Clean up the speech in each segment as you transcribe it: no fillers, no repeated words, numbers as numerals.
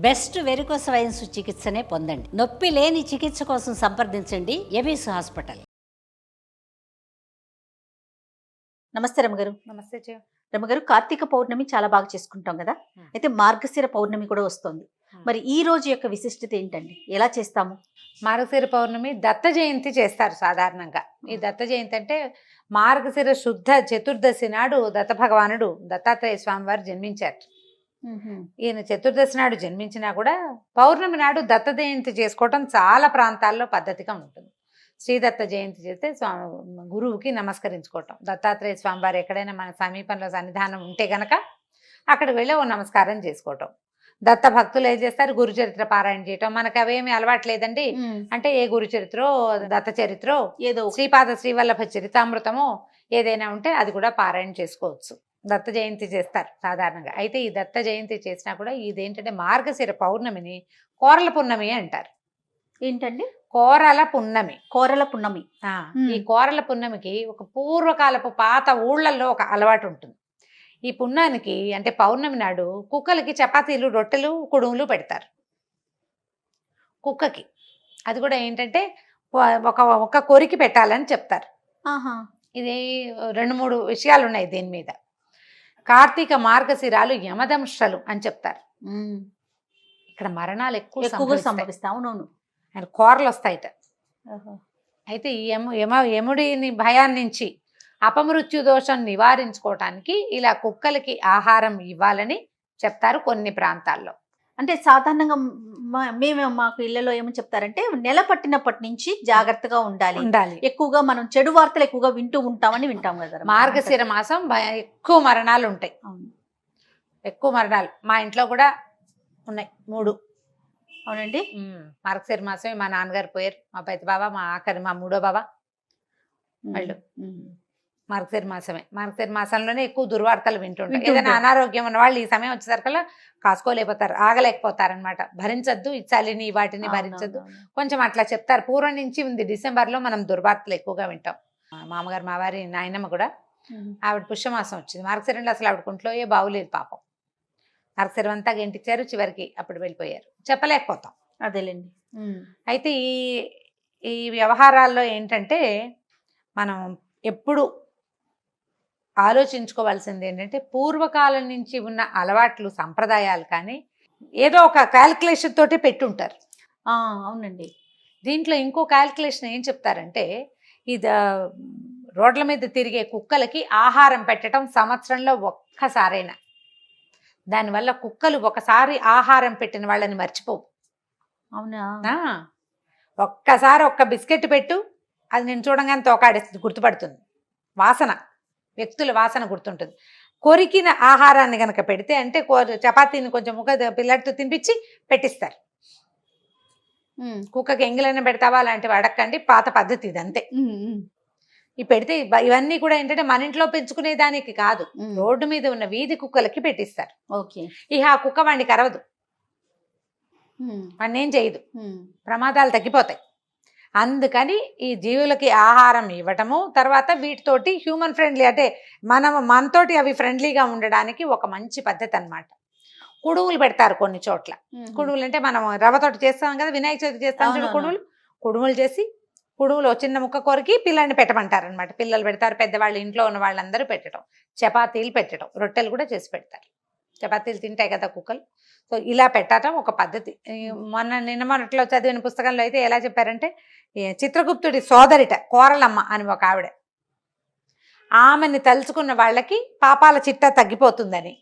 Best varicose veins చికిత్సనే పొందండి. నొప్పి లేని చికిత్స కోసం సంప్రదించండి ఎవిస్ హాస్పిటల్. నమస్తే రమగారు. నమస్తే జయ. రమగారు, కార్తీక పౌర్ణమి చాలా బాగా చేసుకుంటాం కదా, అయితే మార్గశిర పౌర్ణమి కూడా వస్తుంది. మరి ఈ రోజు యొక్క విశిష్టత ఏంటండి? ఎలా చేస్తాము? మార్గశిర పౌర్ణమి దత్త జయంతి చేస్తారు సాధారణంగా. ఈ దత్త జయంతి అంటే మార్గశిర శుద్ధ చతుర్దశి నాడు దత్త భగవానుడు దత్తాత్రేయ స్వామి వారు జన్మించారు. ఈయన చతుర్దశి నాడు జన్మించినా కూడా పౌర్ణమి నాడు దత్త జయంతి చేసుకోవటం చాలా ప్రాంతాల్లో పద్ధతిగా ఉంటుంది. శ్రీదత్త జయంతి చేస్తే స్వామి గురువుకి నమస్కరించుకోవటం. దత్తాత్రేయ స్వామి వారు ఎక్కడైనా మన సమీపంలో సన్నిధానం ఉంటే గనక అక్కడికి వెళ్ళి ఓ నమస్కారం చేసుకోవటం. దత్త భక్తులు ఏం చేస్తారు, గురు చరిత్ర పారాయణ చేయటం. మనకు అవేమి అలవాట్లేదండి. అంటే ఏ గురు చరిత్రో దత్త చరిత్రో ఏదో శ్రీపాద శ్రీవల్లభ చరితామృతమో ఏదైనా ఉంటే అది కూడా పారాయణ చేసుకోవచ్చు. దత్త జయంతి చేస్తారు సాధారణంగా. అయితే ఈ దత్త జయంతి చేసినా కూడా ఇదేంటంటే మార్గశిర పౌర్ణమిని కోరల పున్నమి అంటారు. ఏంటండి? కోరల పున్నమి. కోరల పున్నమి. ఈ కోరల పున్నమికి ఒక పూర్వకాలపు పాత ఊళ్ళల్లో ఒక అలవాటు ఉంటుంది. ఈ పున్నానికి అంటే పౌర్ణమి నాడు కుక్కలకి చపాతీలు, రొట్టెలు, కుడుములు పెడతారు కుక్కకి. అది కూడా ఏంటంటే ఒక కొరికి పెట్టాలని చెప్తారు. ఇది 2-3 విషయాలు ఉన్నాయి దీని మీద. కార్తీక మార్గశిరాలు యమదంశలు అని చెప్తారు. ఇక్కడ మరణాలు ఎక్కువగా సంభవిస్తాయి. అవునవును. ఆయన కోరలు వస్తాయిట. అయితే ఈ యముడిని భయాన్ని నుంచి అపమృత్యు దోషం నివారించుకోవటానికి ఇలా కుక్కలకి ఆహారం ఇవ్వాలని చెప్తారు కొన్ని ప్రాంతాల్లో. అంటే సాధారణంగా మాకు ఇళ్లలో ఏమని చెప్తారంటే నెల పట్టినప్పటి నుంచి జాగ్రత్తగా ఉండాలి. ఎక్కువగా మనం చెడు వార్తలు ఎక్కువగా వింటాం కదా. మార్గశిర మాసం ఎక్కువ మరణాలు ఉంటాయి. ఎక్కువ మరణాలు మా ఇంట్లో కూడా ఉన్నాయి 3. అవునండి. మార్గశిర మాసమే మా నాన్నగారు పోయారు, మా పెద్ద బాబా, మా ఆఖరి మా 3వ బాబా వాళ్ళు. మార్గశిర మాసమే. మార్గశిర మాసంలోనే ఎక్కువ దుర్వార్తలు వింటుంటారు. ఏదైనా అనారోగ్యం ఉన్న వాళ్ళు ఈ సమయం వచ్చేసరికల్లా కాసుకోలేకపోతారు, ఆగలేకపోతారనమాట. భరించద్దు, ఈ చలిని వాటిని భరించద్దు, కొంచెం అట్లా చెప్తారు. పూర్వం నుంచి ఉంది. డిసెంబర్లో మనం దుర్వార్తలు ఎక్కువగా వింటాం. మామగారు, మా వారి నాయనమ్మ కూడా, ఆవిడ పుష్యమాసం వచ్చింది. మార్గశిరంలో అసలు ఆవిడ కుంట్లో బాగులేదు పాపం. మార్గశిరం అంతా గెంటిచ్చారు, చివరికి అప్పుడు వెళ్ళిపోయారు. చెప్పలేకపోతాం. అదేలేండి. అయితే ఈ వ్యవహారాల్లో ఏంటంటే మనం ఎప్పుడు ఆలోచించుకోవాల్సింది ఏంటంటే పూర్వకాలం నుంచి ఉన్న అలవాట్లు, సంప్రదాయాలు కానీ ఏదో ఒక క్యాల్కులేషన్ తోటి పెట్టుంటారు. అవునండి. దీంట్లో ఇంకో క్యాల్కులేషన్ ఏం చెప్తారంటే ఇది రోడ్ల మీద తిరిగే కుక్కలకి ఆహారం పెట్టడం సంవత్సరంలో ఒక్కసారైనా. దానివల్ల కుక్కలు ఒకసారి ఆహారం పెట్టిన వాళ్ళని మర్చిపోవు. అవునా? ఒక్కసారి ఒక్క బిస్కెట్ పెట్టు, అది నేను చూడంగానే తోకాడేస్తుంది, గుర్తుపడుతుంది. వాసన, వ్యక్తుల వాసన గుర్తుంటుంది. కొరికిన ఆహారాన్ని కనుక పెడితే అంటే చపాతీని కొంచెం పిల్లడితో తినిపించి పెట్టిస్తారు. కుక్కకి ఎంగిలైనా పెడతావా అలాంటివి అడక్కండి, పాత పద్ధతి ఇదంతే. ఈ పెడితే ఇవన్నీ కూడా ఏంటంటే మన ఇంట్లో పెంచుకునే దానికి కాదు, రోడ్డు మీద ఉన్న వీధి కుక్కలకి పెట్టిస్తారు. ఇక ఆ కుక్క వాడిని కరవదు, వాడిని ఏం చేయదు, ప్రమాదాలు తగ్గిపోతాయి. అందుకని ఈ జీవులకి ఆహారం ఇవ్వటము, తర్వాత వీటితోటి హ్యూమన్ ఫ్రెండ్లీ అంటే మనతోటి అవి ఫ్రెండ్లీగా ఉండడానికి ఒక మంచి పద్ధతి అన్నమాట. కుడుములు పెడతారు కొన్ని చోట్ల. కుడుములు అంటే మనం రవ్వతోటి చేస్తాం కదా, వినాయక చవితి చేస్తాం చూడు, కుడుములు చేసి కుడుములో చిన్న ముక్క కొరికి పిల్లల్ని పెట్టమంటారు అనమాట. పిల్లలు పెడతారు, పెద్దవాళ్ళు, ఇంట్లో ఉన్న వాళ్ళందరూ పెట్టడం, చపాతీలు పెట్టడం, రొట్టెలు కూడా చేసి పెడతారు. చపాతీలు తింటాయి కదా కుక్కలు. సో ఇలా పెట్టడం ఒక పద్ధతి. నిన్న మొన్నట్లో చదివిన పుస్తకంలో అయితే ఎలా చెప్పారంటే చిత్రగుప్తుడి సోదరిట కోరలమ్మ అని ఒక ఆవిడ, ఆమెని తలుచుకున్న వాళ్ళకి పాపాల చిట్టా తగ్గిపోతుందని.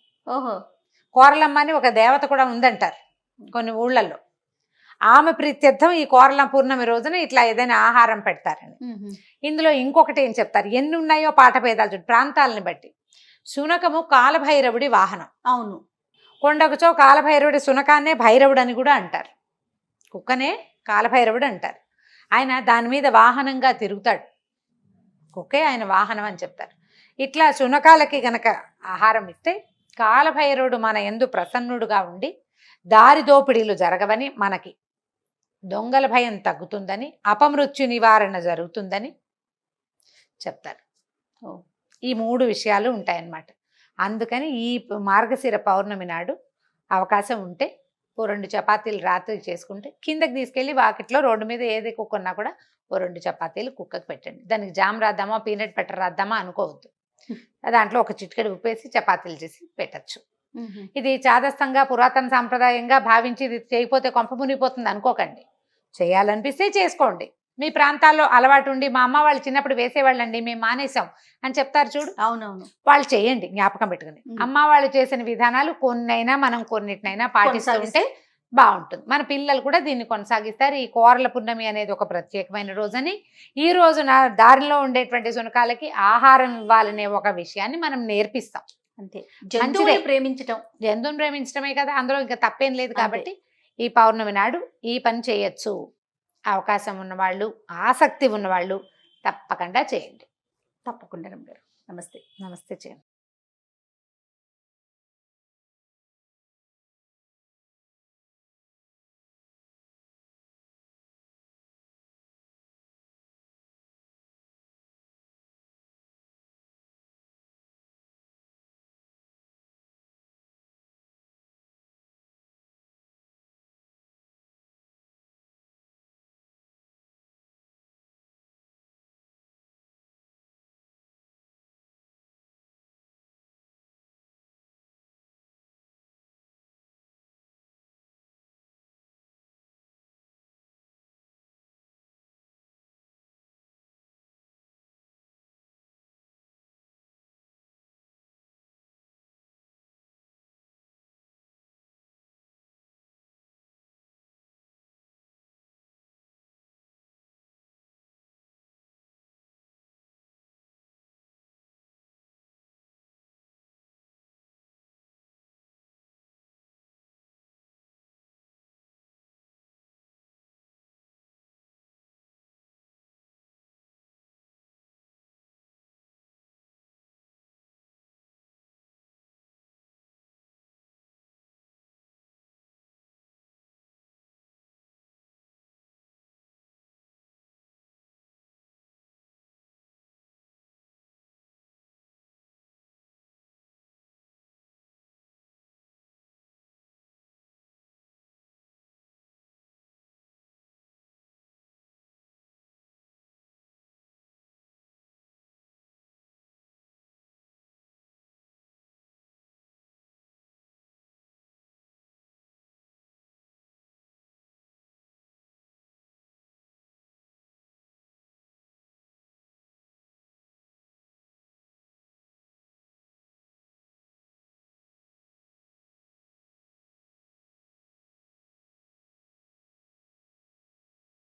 కోరలమ్మ అని ఒక దేవత కూడా ఉందంటారు కొన్ని ఊళ్ళల్లో. ఆమె ప్రీత్యర్థం ఈ కోరల పూర్ణమి రోజున ఇట్లా ఏదైనా ఆహారం పెడతారని. ఇందులో ఇంకొకటి ఏం చెప్తారు, ఎన్ని ఉన్నాయో పాఠభేదాలు చూడు, ప్రాంతాలని బట్టి. శునకము కాలభైరవుడి వాహనం. అవును. కొండకుచో కాలభైరవుడి శునకాన్నే భైరవుడు అని కూడా అంటారు. కుక్కనే కాలభైరవుడు అంటారు. ఆయన దాని మీద వాహనంగా తిరుగుతాడు, కుక్కే ఆయన వాహనం అని చెప్తారు. ఇట్లా శునకాలకి గనక ఆహారం ఇస్తే కాలభైరవుడు మన యందు ప్రసన్నుడుగా ఉండి దారి దోపిడీలు జరగవని, మనకి దొంగల భయం తగ్గుతుందని, అపమృత్యు నివారణ జరుగుతుందని చెప్తారు. ఈ 3 విషయాలు ఉంటాయన్నమాట. అందుకని ఈ మార్గశిర పౌర్ణమి నాడు అవకాశం ఉంటే ఓ 2 చపాతీలు రాత్రి చేసుకుంటే కిందకి తీసుకెళ్ళి వాకిట్లో రోడ్డు మీద ఏది కుక్క ఉన్నా కూడా ఓ 2 చపాతీలు కుక్కకి పెట్టండి. దానికి జామ్ రాద్దామా పీనట్ బటర్ రాద్దామా అనుకోవద్దు. దాంట్లో ఒక చిటికెడు ఉప్పేసి చపాతీలు చేసి పెట్టచ్చు. ఇది చాదస్తంగా పురాతన సాంప్రదాయంగా భావించి ఇది చేయకపోతే కొంప మునిగిపోతుంది అనుకోకండి. చేయాలనిపిస్తే చేసుకోండి. మీ ప్రాంతాల్లో అలవాటు ఉండి మా అమ్మ వాళ్ళు చిన్నప్పుడు వేసేవాళ్ళండి మేము మానేసాం అని చెప్తారు చూడు. అవునవును. వాళ్ళు చేయండి జ్ఞాపకం పెట్టుకుని. అమ్మ వాళ్ళు చేసిన విధానాలు కొన్నైనా మనం కొన్నిటినైనా పాటిస్తుంటే బాగుంటుంది. మన పిల్లలు కూడా దీన్ని కొనసాగిస్తారు. ఈ కోరల పున్నమి అనేది ఒక ప్రత్యేకమైన రోజని, ఈ రోజున దారిలో ఉండేటువంటి శునకాలకి ఆహారం ఇవ్వాలనే ఒక విషయాన్ని మనం నేర్పిస్తాం. అంతే, జంతువుని ప్రేమించటం, జంతువుని ప్రేమించడమే కదా, అందులో ఇంకా తప్పేం లేదు. కాబట్టి ఈ పౌర్ణమి నాడు ఈ పని చేయొచ్చు. అవకాశం ఉన్నవాళ్ళు, ఆసక్తి ఉన్నవాళ్ళు తప్పకుండా చేయండి. తప్పకుండా. నమస్తే. నమస్తే చేయండి.